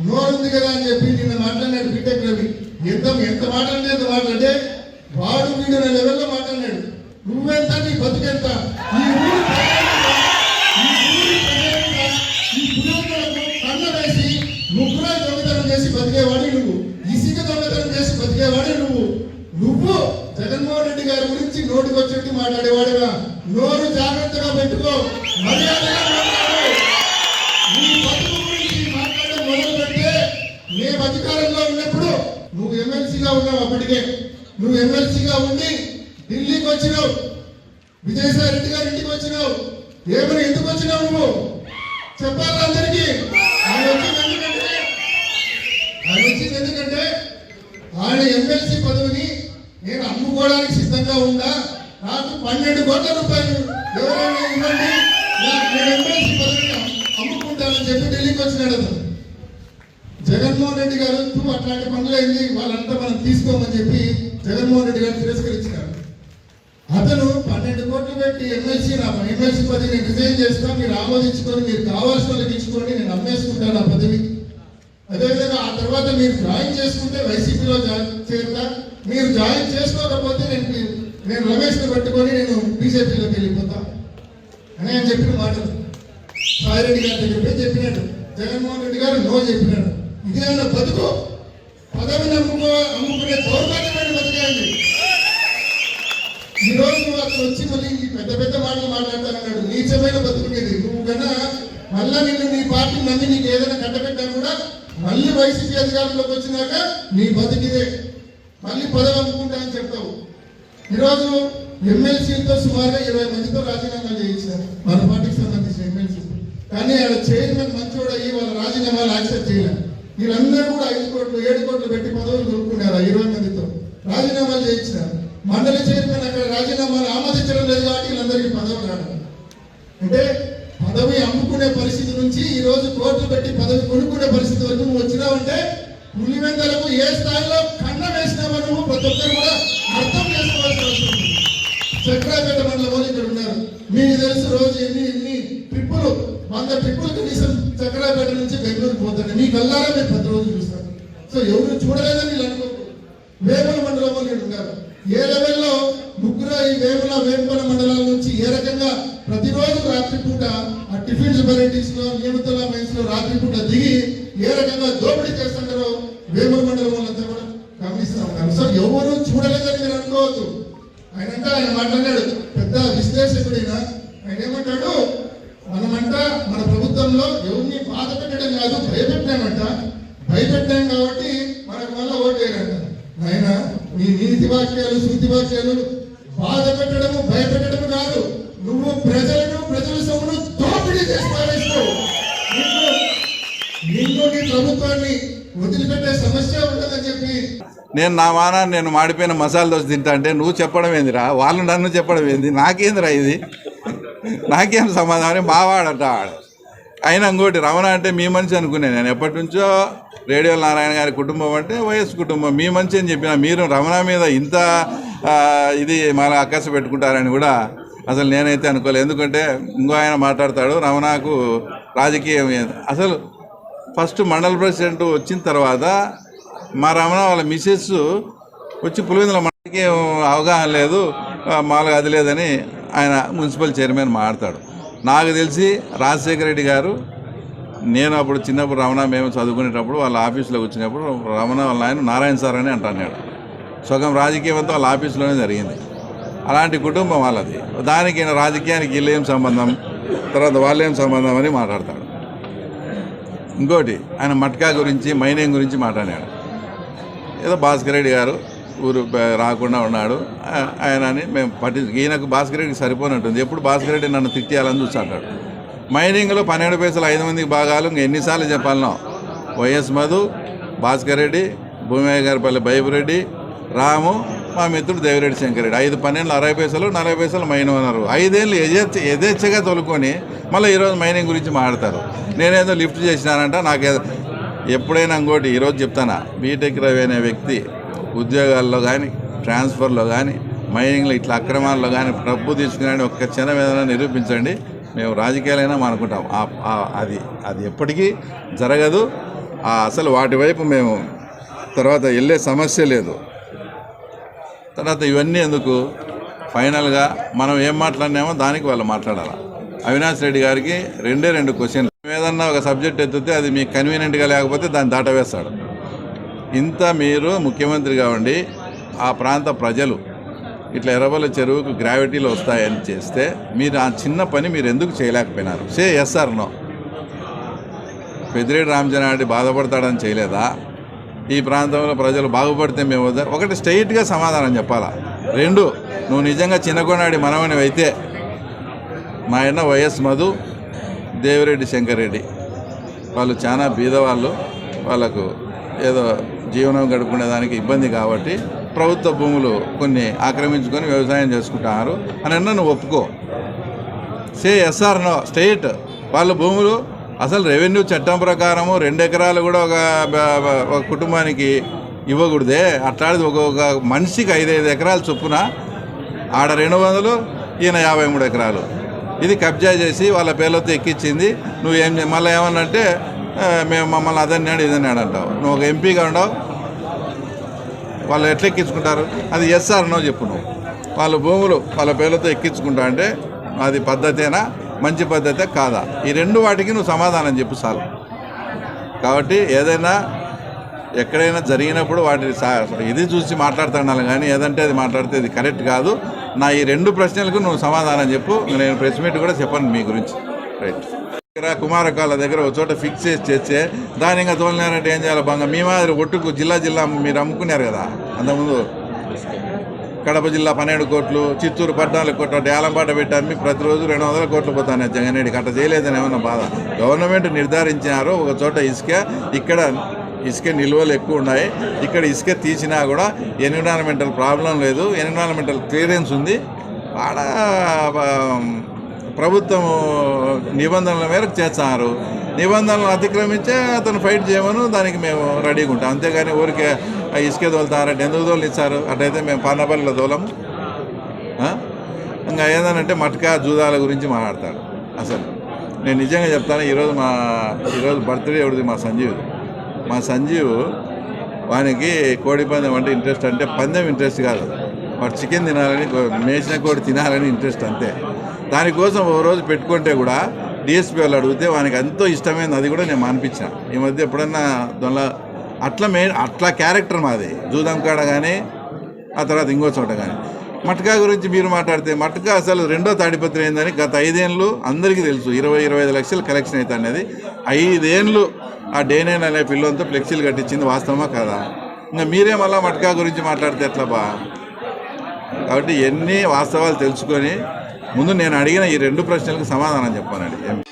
నోరుంది కదా అని చెప్పి నిన్న మాట్లాడినాడు బీటెక్ రవి. ఎంత మాట్లాడితే వాడు వీడు అనే లెవెల్లో మాట్లాడినాడు. నువ్వెంత, నీ బతుకెంత, ఈ ఊరు కన్న వేసి ముగ్గురు దొంగతనం చేసి బతికేవాడి నువ్వు, ఇసుక దొంగతనం చేసి బతికేవాడి నువ్వు జగన్మోహన్ రెడ్డి గారి గురించి నోటికి వచ్చేట్టు మాట్లాడేవాడుగా. నోరు జాగ్రత్తగా పెట్టుకో, మర్యాదగా మాట్లాడు. నీ బతుకు గురించి మాట్లాడడం మొదలు పెడితే మేము అధికారంలో ఉన్నప్పుడు నువ్వు ఎమ్మెల్సీగా ఉన్నావు. అప్పటికే నువ్వు ఎమ్మెల్సీగా ఉండి ఢిల్లీకి వచ్చినావు, విజయసాయి రెడ్డి గారి ఇంటికి వచ్చినావు. ఏమైనా ఎందుకు వచ్చినావు నువ్వు చెప్పాలి అందరికీ. ఆయన వచ్చింది ఎందుకంటే ఆయన ఎమ్మెల్సీ పదవిని నేను అమ్ముకోవడానికి సిద్ధంగా ఉందా, నాకు 12 కోట్ల రూపాయలు ఎవరైనా ఇవ్వండి, నేను ఎమ్మెల్సీ పదవిని అమ్ముకుంటానని చెప్పి ఢిల్లీకి వచ్చినాడు అతను. జగన్మోహన్ రెడ్డి గారు నువ్వు అట్లాంటి పనులైంది వాళ్ళంతా మనం తీసుకోమని చెప్పి జగన్మోహన్ రెడ్డి గారు తిరస్కరించినారు. అతను 12 కోట్లు పెట్టి ఎమ్మెల్సీ పదవి నేను రిజైన్ చేస్తా, మీరు ఆమోదించుకొని మీరు కావాల్సిన వాళ్ళకి ఇచ్చుకోండి, నేను అమ్మేసుకుంటాను ఆ పదవి. అదేవిధంగా ఆ తర్వాత మీరు జాయిన్ చేసుకుంటే వైసీపీలో చేరుతా, మీరు జాయిన్ చేసుకోకపోతే నేను రమేష్ని పెట్టుకొని నేను బీజేపీలోకి వెళ్ళిపోతా అని ఆయన చెప్పిన మాటలు. సాయిరెడ్డి గారి దగ్గర చెప్పినాడు, జగన్మోహన్ రెడ్డి గారు నో చెప్పినాడు. ఇదేనా బతుకు? పదవిని అమ్ముకునే దౌర్భాగ్యమైన బతికేయండి. ఈ రోజు నువ్వు అతను వచ్చి మళ్ళీ పెద్ద మాటలు మాట్లాడతానన్నాడు. నీచమైన బతుకునేది. నువ్వు కన్నా మళ్ళా నీ పార్టీ నమ్మి నీకు ఏదైనా కట్టబెట్టా కూడా మళ్ళీ వైసీపీ అధికారంలోకి వచ్చినాక నీ బతికిదే, మళ్ళీ పదవి అమ్ముకుంటా అని చెప్తావు. ఈరోజు ఎమ్మెల్సీలతో సుమారుగా 20 మందితో రాజీనామాలు చేయించారు మన పార్టీకి సంబంధించిన ఎమ్మెల్సీ. కానీ ఆడ చైర్మన్ మంచోడు అయ్యి వాళ్ళ రాజీనామాలు యాక్సెప్ట్ చేయలేదు. వీళ్ళందరూ కూడా 5 కోట్లు 7 కోట్లు పెట్టి పదవులు కొనుక్కున్నారు. 20 మందితో రాజీనామాలు చేయించినారు. మండలి చైర్మన్ అక్కడ రాజీనామాలు ఆమోదించడం లేదు కాబట్టి వీళ్ళందరికీ పదవులు రావడం. అంటే పదవి అమ్ముకునే పరిస్థితి నుంచి ఈ రోజు కోర్టు పెట్టి పదవి కొనుక్కునే పరిస్థితి వరకు నువ్వు వచ్చినావంటే పులివెందలకు ఏ స్థాయిలో కన్నం వేసినావో నువ్వు ప్రతి ఒక్కరు కూడా అర్థం చేసుకోవాల్సిన అవసరం ఉంది. చక్రాపేట మండలం ఇక్కడ ఉన్నారు, మీకు తెలుసు రోజు ఎన్ని ట్రిప్పులు 100 ట్రిప్పులు కనీసం చక్రాపేట నుంచి బెంగళూరు పోతాను. మీ కల్లారా మీరు 10 రోజులు చూస్తారు. సో ఎవరు చూడలేదని వీళ్ళు అనుకోరు. వేముల మండలంలో ఇక్కడ ఉన్నారు. ఏ లెవెల్లో ముగ్గురు ఈ వేముల మండలాల నుంచి ఏ రకంగా ప్రతిరోజు రాత్రిపూట ఆ టిఫిన్స్ వెరైటీస్ లో నియమితుల మైన్స్ లో రాత్రిపూట దిగి ఏ రకంగా దోపిడీ చేస్తున్నారో వేముల మండలం వాళ్ళంతా కూడా గమనిస్తూ ఉన్నారు. సో ఎవరు చూడలేదని మీరు అనుకోవద్దు. ఆయన మాట్లాడాడు, పెద్ద విశ్లేషకుడైనా ఆయన ఏమంటాడు, మన ప్రభుత్వంలో ఎవరిని బాధ పెట్టడం కాదు భయపెట్టాం కాబట్టి మనకు మళ్ళీ ఓటు వేయరంట. ఆయన నీ నీతి వాక్యాలు శృతి వాక్యాలు బాధ పెట్టడము భయపెట్టడము కాదు, నువ్వు ప్రజల సొమ్మును దోపిడీ చేసి పారేస్తావు. నిన్ను నీ ప్రభుత్వాన్ని వదిలిపెట్టే సమస్య ఉండదని చెప్పి నేను నా మానాన్ని నేను మాడిపోయిన మసాలా దోశ తింటా అంటే నువ్వు చెప్పడం ఏందిరా, వాళ్ళు నన్ను చెప్పడం ఏంది, నాకేందిరా ఇది, నాకేం సమాధానం మావాడట. అయినా ఇంకోటి రమణ అంటే మీ మనిషి అనుకునే నేను ఎప్పటి నుంచో. రేడియో నారాయణ గారి కుటుంబం అంటే వైఎస్ కుటుంబం, మీ మంచి అని చెప్పిన మీరు రమణ మీద ఇంత ఇది మళ్ళీ అక్కస పెట్టుకుంటారని కూడా అసలు నేనైతే అనుకోలేదు. ఎందుకంటే ఇంకో ఆయన మాట్లాడతాడు రమణకు రాజకీయం అసలు ఫస్ట్ మండల ప్రెసిడెంట్ వచ్చిన తర్వాత మా రమణ వాళ్ళ మిసెస్ వచ్చి పులివెందుల మనకి అవగాహన లేదు మామూలుగా అది లేదని ఆయన మున్సిపల్ చైర్మన్ మాట్లాడతాడు. నాకు తెలిసి రాజశేఖర రెడ్డి గారు, నేను అప్పుడు చిన్నప్పుడు రమణ మేము చదువుకునేటప్పుడు వాళ్ళ ఆఫీసులోకి వచ్చినప్పుడు రమణ వాళ్ళ ఆయన నారాయణ సార్ అని అంటున్నాడు. సగం రాజకీయం అంతా వాళ్ళ ఆఫీసులోనే జరిగింది. అలాంటి కుటుంబం వాళ్ళది. దానికి రాజకీయానికి వీళ్ళేం సంబంధం, తర్వాత వాళ్ళేం సంబంధం అని మాట్లాడతాడు. ఇంకోటి ఆయన మట్కా గురించి మైనింగ్ గురించి మాట్లాడాడు. ఏదో భాస్కర్ రెడ్డి గారు ఊరు రాకుండా ఉన్నాడు ఆయన అని మేము ఈయనకు భాస్కర్ రెడ్డికి సరిపోనట్టుంది. ఎప్పుడు భాస్కర్ రెడ్డి నన్ను తిట్టేయాలని చూస్తాడు. మైనింగ్లో 12 పైసలు 5 మందికి భాగాలు ఇంకా ఎన్నిసార్లు చెప్పాలనో. వైఎస్ మధు, భాస్కర్ రెడ్డి, భూమయ్య గారిపల్లి బైబురెడ్డి, రాము, మా మిత్రుడు దేవిరెడ్డి శంకరెడ్డి 5 12 60 పైసలు 40 పైసలు మైన్ అన్నారు. 5 ఏళ్ళు యథేచ్ఛగా తోలుకొని మళ్ళీ ఈరోజు మైనింగ్ గురించి మాట్లాడతారు. నేనేదో లిఫ్ట్ చేసినానంట. నాకేదో ఎప్పుడైనా ఇంకోటి ఈరోజు చెప్తానా, బీటెక్ రవి అనే వ్యక్తి ఉద్యోగాల్లో కానీ ట్రాన్స్ఫర్లో కానీ మైనింగ్లో ఇట్లా అక్రమాల్లో కానీ డబ్బు తీసుకుని ఒక్క క్షణం ఏదైనా నిరూపించండి, మేము రాజకీయాలైనా అనుకుంటాం. అది ఎప్పటికీ జరగదు. అసలు వాటి వైపు మేము తర్వాత వెళ్ళే సమస్య లేదు. తర్వాత ఇవన్నీ ఎందుకు, ఫైనల్గా మనం ఏం మాట్లాడినామో దానికి వాళ్ళు మాట్లాడాలి. అవినాష్ రెడ్డి గారికి రెండు క్వశ్చన్లు. ఏదన్నా ఒక సబ్జెక్ట్ ఎత్తితే అది మీకు కన్వీనియంట్గా లేకపోతే దాన్ని దాటవేస్తాడు. ఇంత మీరు ముఖ్యమంత్రిగా ఉండి ఆ ప్రాంత ప్రజలు ఇట్లా ఎర్రబల్ల చెరువుకు గ్రావిటీలో వస్తాయని చేస్తే మీరు ఆ చిన్న పని మీరు ఎందుకు చేయలేకపోయినారు? Yes or no. Peddireddy Ramachandra Reddy బాధపడతాడని చేయలేదా? ఈ ప్రాంతంలో ప్రజలు బాగుపడితే మేము వద్దాం. ఒకటి స్ట్రైట్గా సమాధానం చెప్పాలా. రెండు, నువ్వు నిజంగా చిన్నకొండాడి మనవని అయితే మా ఆయన వైఎస్ మధు, దేవిరెడ్డి శంకర్ రెడ్డి వాళ్ళు చాలా బీదవాళ్ళు, వాళ్ళకు ఏదో జీవనం గడుపుకునేదానికి ఇబ్బంది కాబట్టి ప్రభుత్వ భూములు కొన్ని ఆక్రమించుకొని వ్యవసాయం చేసుకుంటున్నారు అని నువ్వు ఒప్పుకో. Yes or no. స్ట్రైట్. వాళ్ళ భూములు అసలు రెవెన్యూ చట్టం ప్రకారము 2 ఎకరాలు కూడా ఒక కుటుంబానికి ఇవ్వకూడదే. అట్లాంటిది ఒక మనిషికి 5 ఎకరాలు చొప్పున ఆడ 200, ఈయన 53 ఎకరాలు ఇది కబ్జా చేసి వాళ్ళ పేర్లతో ఎక్కించింది. నువ్వేం మళ్ళీ ఏమన్నంటే మేము మమ్మల్ని అదన్నాడు ఇదన్నాడు అంటావు. నువ్వు ఒక ఎంపీగా ఉండవు, వాళ్ళు ఎట్లా ఎక్కించుకుంటారు? అది ఎస్ ఆర్ నో చెప్పు. నువ్వు వాళ్ళ భూములు వాళ్ళ పేర్లతో ఎక్కించుకుంటా అంటే అది పద్ధతేనా, మంచి పద్ధతే కాదా? ఈ 2 వాటికి నువ్వు సమాధానం చెప్పు చాలు. కాబట్టి ఏదైనా ఎక్కడైనా జరిగినప్పుడు వాటి ఇది చూసి మాట్లాడుతున్నాను కానీ ఏదంటే అది మాట్లాడితే ఇది కరెక్ట్ కాదు. నా ఈ 2 ప్రశ్నలకు నువ్వు సమాధానం చెప్పు. నేను ప్రెస్ మీట్ కూడా చెప్పను మీ గురించి. రైట్. కుమారకాల దగ్గర ఒక చోట ఫిక్స్ చేస్తే దాని ఇంకా తోలినారంటే ఏం చేయాలి? బాగా మీ మాదిరి ఒట్టుకు జిల్లా మీరు అమ్ముకున్నారు కదా అంతకుముందు. కడప జిల్లా 12 కోట్లు, చిత్తూరు 14 కోట్లు, డేలంపాట పెట్టి అమ్మి ప్రతిరోజు 200 కోట్లు పోతాను జగన్ రెడ్డికి. అట్లా చేయలేదని ఏమన్నా బాధ? గవర్నమెంట్ నిర్ధారించినారు ఒక చోట ఇక్కడ ఇసుక నిల్వలు ఎక్కువ ఉన్నాయి, ఇక్కడ ఇసుక తీసినా కూడా ఎన్విరాన్మెంటల్ ప్రాబ్లం లేదు, ఎన్విరాన్మెంటల్ క్లియరెన్స్ ఉంది. ఆడ ప్రభుత్వం నిబంధనల మేరకు చేస్తున్నారు. నిబంధనలు అతిక్రమించే అతను ఫైట్ చేయమను, దానికి మేము రెడీగా ఉంటాం. అంతేగాని ఊరికే ఇసుకే తోలుతారంటే ఎందుకు తోలిస్తారు? అట్లయితే మేము పానపల్లిలో తోలము. ఇంకా ఏదనంటే మట్కా జూదాల గురించి మాట్లాడతాడు. అసలు నేను నిజంగా చెప్తాను, ఈరోజు బర్త్డే ఎవరిది? మా సంజీవ్ వానికి కోడి పందెం అంటే ఇంట్రెస్ట్. అంటే పందెం ఇంట్రెస్ట్ కాదు, వాడు చికెన్ తినాలని, మేసిన కోడి తినాలని ఇంట్రెస్ట్ అంతే. దానికోసం ఓ రోజు పెట్టుకుంటే కూడా డిఎస్పీ వాళ్ళు అడిగితే వానికి ఎంతో ఇష్టమైంది, అది కూడా నేను మానిపించాను. ఈ మధ్య ఎప్పుడన్నా అట్లా క్యారెక్టర్ మాది. జూదం కాడ కానీ ఆ తర్వాత ఇంకో చోట కానీ. మట్కా గురించి మీరు మాట్లాడితే మట్కా అసలు 2వ తాడిపత్రి అయిందని గత 5 ఏళ్ళు అందరికీ తెలుసు. 20-25 లక్షలు కలెక్షన్ అవుతుంది అనేది. 5 ఏళ్ళు ఆ డేనేన్ అనే పిల్లలతో ఫ్లెక్సీలు కట్టించింది వాస్తవమా కదా? ఇంకా మీరే మళ్ళీ మట్కా గురించి మాట్లాడితే ఎట్లా బా? కాబట్టి ఎన్ని వాస్తవాలు తెలుసుకొని ముందు నేను అడిగిన ఈ 2 ప్రశ్నలకు సమాధానం చెప్పానండి.